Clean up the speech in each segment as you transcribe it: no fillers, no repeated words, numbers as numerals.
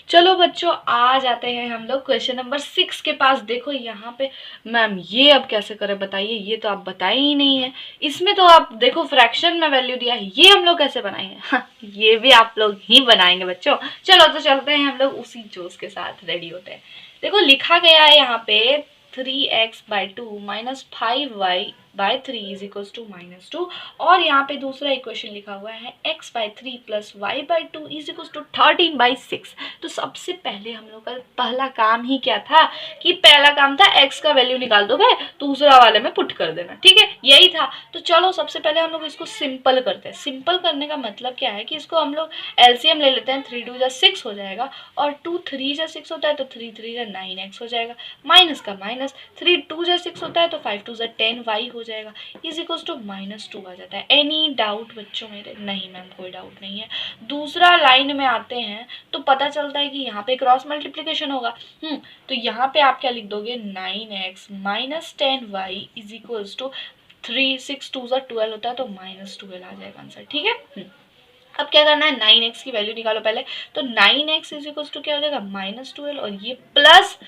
चलो बच्चों, आ जाते हैं हम लोग क्वेश्चन नंबर 6 के पास। देखो यहाँ पे मैम ये अब कैसे करें बताइए, ये तो आप बताए ही नहीं है। इसमें तो आप देखो फ्रैक्शन में वैल्यू दिया है, ये हम लोग कैसे बनाएंगे? हाँ, ये भी आप लोग ही बनाएंगे बच्चों। चलो तो चलते हैं हम लोग उसी जोश के साथ रेडी होते हैं। देखो लिखा गया है यहाँ पे 3x/2 minus 5y/3 is equals to -2। और यहाँ पे दूसरा इक्वेशन लिखा हुआ है x/3 plus y/2 is equals to 13/6। तो सबसे पहले हम लोग का पहला काम ही क्या था कि पहला काम था x का वैल्यू निकाल दो भाई, दूसरा वाले में पुट कर देना। ठीक है, यही था। तो चलो सबसे पहले हम लोग इसको सिंपल करते हैं। सिंपल करने का मतलब क्या है कि इसको हम लोग एलसीएम ले लेते हैं। 3 2 जा 6 हो जाएगा, और 2 3 जा 6 होता है तो 3 3 जा 9x हो जाएगा, माइनस का माइनस 3 2 जा 6 होता है तो 5 2 जा 10y हो जाएगा, इज इक्वल्स टू -2 आ जाता है। एनी डाउट बच्चों मेरे? नहीं मैम, कोई डाउट नहीं है। दूसरा लाइन में आते हैं तो पता चलता है कि यहाँ पे क्रॉस मल्टीप्लिकेशन होगा। तो यहाँ पे आप क्या लिख दोगे, 9x minus 10y is equals to 3 6 2 जा 12 होता है तो -12 आ जाएगा आंसर। ठीक है, अब क्या करना है, 9x की वैल्यू निकालो पहले। तो 9x इज इक्वल्स टू क्या हो जाएगा, -12, और ये प्लस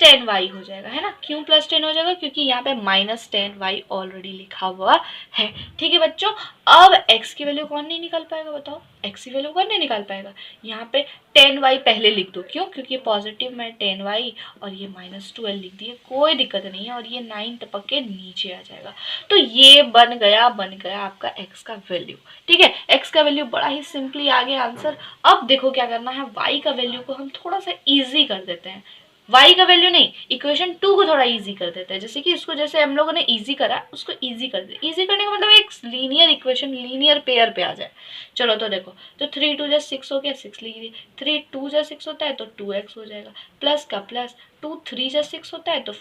10y हो जाएगा, है ना। क्यों प्लस 10 हो जाएगा? क्योंकि यहाँ पे -10y ऑलरेडी लिखा हुआ है। ठीक है बच्चों, अब x की वैल्यू कौन नहीं निकाल पाएगा बताओ? x की वैल्यू कौन नहीं निकाल पाएगा? यहाँ पे 10y पहले लिख दो। क्यों? क्योंकि पॉजिटिव में 10y और ये -12 लिख दिए, कोई दिक्कत नहीं है, और ये 9 टपक के नीचे आ जाएगा। तो ये बन गया आपका x का वैल्यू। ठीक है, x का वैल्यू बड़ा ही सिंपली आ गया आंसर। अब देखो क्या करना है, y का वैल्यू को हम थोड़ा सा इजी कर देते हैं। y का वैल्यू नहीं, इक्वेशन 2 को थोड़ा इजी कर देते हैं। जैसे कि इसको जैसे हम लोगों ने इजी करा, उसको इजी कर दे। इजी करने का मतलब एक लीनियर इक्वेशन लीनियर पेयर पे आ जाए। चलो तो देखो, तो 3 2 जा 6 हो गया, 6 लिख दिए। 3 2 जा 6 होता है तो 2x हो जाएगा, प्लस का प्लस 2 3 जा 6 होता है तो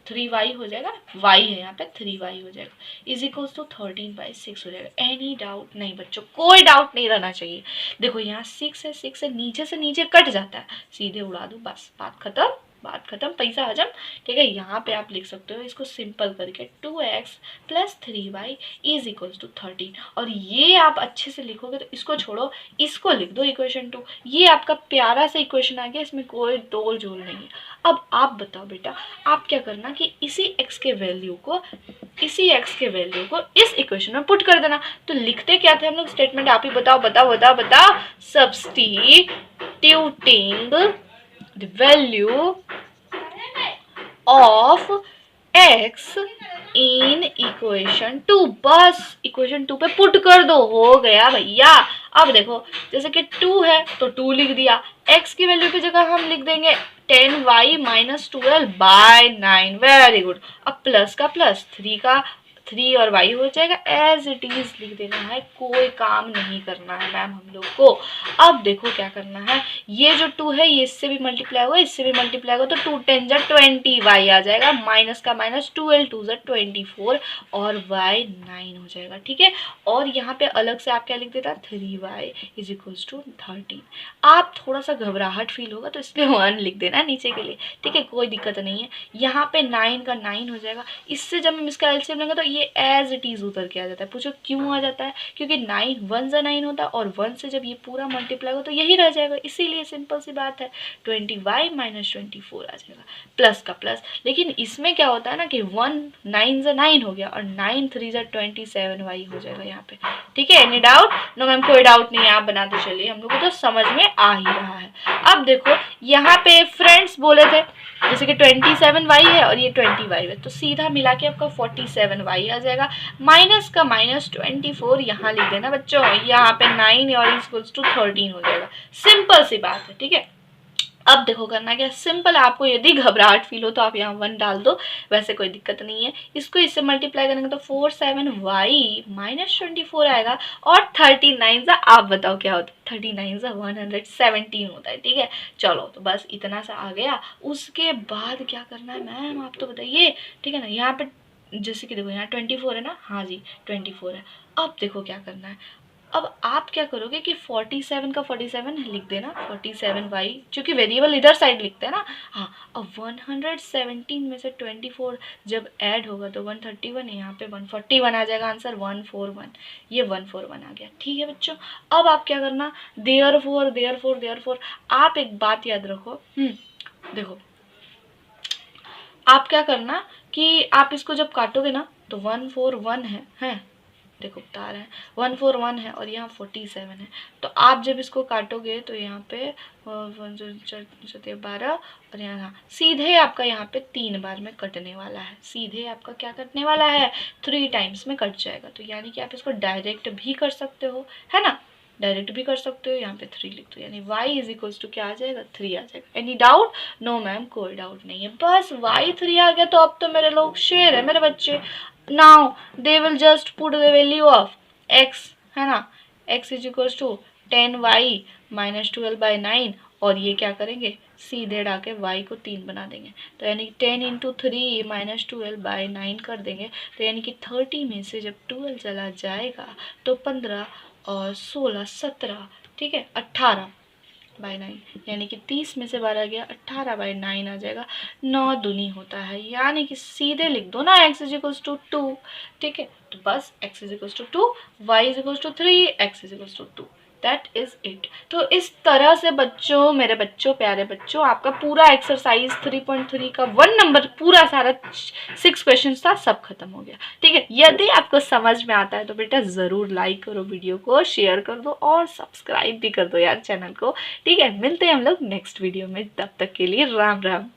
3y हो जाएगा। y है यहाँ पे, 3y हो जाएगा, इज इक्वल्स टू 13/6 हो जाएगा। एनी डाउट नहीं बच्चों? कोई डाउट नहीं रहना चाहिए। देखो यहाँ 6 है, 6 से नीचे कट जाता है, सीधे उड़ा दो, बस बात खत्म, पैसा हजम। ठीक है, यहाँ पे आप लिख सकते हो इसको सिंपल करके 2x plus 3y is equals to 13। और ये आप अच्छे से लिखोगे तो इसको छोड़ो, इसको लिख दो इक्वेशन 2। ये आपका प्यारा सा इक्वेशन आ गया, इसमें कोई तोल जोल नहीं है। अब आप बताओ बेटा, आप क्या करना कि इसी x के वैल्यू को इस इक्वेशन में पुट कर देना। तो लिखते क्या थे हम लोग, स्टेटमेंट आप ही बताओ। Substituting the value of x in equation 2, बस इक्वेशन 2 पे पुट कर दो, हो गया भैया। अब देखो जैसे कि 2 है तो 2 लिख दिया, x की वैल्यू की जगह हम लिख देंगे 10y माइनस 12/9, वेरी गुड। अब प्लस का प्लस 3 और y हो जाएगा, एज इट इज लिख देना है, कोई काम नहीं करना है मैम हम लोग को। अब देखो क्या करना है, ये जो 2 है ये इससे भी मल्टीप्लाई होगा, इससे भी मल्टीप्लाई होगा, तो 2 10 जा 20y आ जाएगा, माइनस का माइनस 12 2 जा 24 और y 9 हो जाएगा। ठीक है, और यहाँ पे अलग से आप क्या लिख देता, 3y इज इक्वल्स टू 13। आप थोड़ा सा घबराहट फील होगा तो इसलिए 1 लिख देना नीचे के लिए। ठीक है, कोई दिक्कत नहीं है। यहाँ पे 9 का 9 हो जाएगा, इससे जब हम इसका एलसीएम लेंगे तो ये एज इट इज उतर के आ जाता है। पूछो क्यों आ जाता है? क्योंकि 9 1 जा 9 होता है, और 1 से जब ये पूरा मल्टीप्लाई हो तो यही रह जाएगा, इसीलिए सिंपल सी बात है 20y माइनस 24 आ जाएगा, प्लस का प्लस। लेकिन इसमें क्या होता है ना कि 1 9 जा 9 हो गया, और 9 3 जा 27y हो जाएगा यहाँ पे। ठीक है, एनी डाउट? नो मैम, कोई डाउट नहीं है, आप बनाते चलिए, हम लोग को तो समझ में आ ही रहा है। अब देखो यहाँ पे फ्रेंड्स बोले थे जैसे कि 27y है और ये 20y है, तो सीधा मिला के आपका 47y आ जाएगा, माइनस का माइनस 24 यहाँ लिख देना बच्चों, यहाँ पे 9 और इक्वल्स टू 13 हो जाएगा। सिंपल सी बात है। ठीक है, अब देखो करना क्या, सिंपल। आपको यदि घबराहट फील हो तो आप यहाँ 1 डाल दो, वैसे कोई दिक्कत नहीं है। इसको इससे मल्टीप्लाई करेंगे तो 47y माइनस 24 आएगा, और 39 सा आप बताओ क्या होता है, 39 सा 117 होता है। ठीक है, चलो तो बस इतना सा आ गया। उसके बाद क्या करना है मैम आप तो बताइए। ठीक है ना, यहाँ पे जैसे कि देखो यहाँ 24 है ना, हाँ जी 24 है। अब देखो क्या करना है, अब आप क्या करोगे कि 47 का 47 लिख देना, 47y, क्योंकि वेरिएबल इधर साइड लिखते हैं ना। हाँ, अब 117 में से 24 जब ऐड होगा तो 131, यहाँ पे 141 आ जाएगा आंसर, 141, ये 141 आ गया। ठीक है बच्चों, अब आप क्या करना, देयरफॉर आप एक बात याद रखो, देखो आप क्या करना कि आप इसको जब काटोगे ना तो 141 है, देखो बता रहे हैं 141 है और यहाँ 47 है, तो आप जब इसको काटोगे तो यहाँ पे 12 और यहाँ सीधे आपका यहाँ पे 3 बार में कटने वाला है, सीधे आपका क्या कटने वाला है, 3 टाइम्स में कट जाएगा। तो यानी कि आप इसको डायरेक्ट भी कर सकते हो, है ना, डायरेक्ट भी कर सकते हो, यहाँ पे 3 लिख दो, यानी y इज इक्वल टू क्या आ जाएगा, 3 आ जाएगा। Any doubt? नो मैम, कोई डाउट नहीं है, बस y 3 आ गया तो अब तो मेरे लोग शेर है मेरे बच्चे। Now they will just put the value of x, है ना, x is equal to 10y minus 12/9, और ये क्या करेंगे, सीधे डाके y को 3 बना देंगे, तो यानी 10 इंटू 3 माइनस 12/9 कर देंगे, तो यानी कि 30 में से जब 12 चला जाएगा तो 15 और 16 17, ठीक है, 18/9, यानी कि 30 में से 12 गया, 18/9 आ जाएगा, 9 दूनी होता है, यानी कि सीधे लिख दो ना x इज इक्वल टू 2, ठीक है, तो बस x is equal to 2, y is equal to 3, x is equal to 2, that is it. तो इस तरह से बच्चों, मेरे बच्चों, प्यारे बच्चों, आपका पूरा एक्सरसाइज 3.3 का 1 नंबर पूरा सारा 6 क्वेश्चन था, सब खत्म हो गया। ठीक है, यदि आपको समझ में आता है तो बेटा ज़रूर लाइक करो, वीडियो को शेयर कर दो और सब्सक्राइब भी कर दो यार चैनल को। ठीक है, मिलते हैं हम लोग नेक्स्ट वीडियो में, तब तक के लिए राम राम।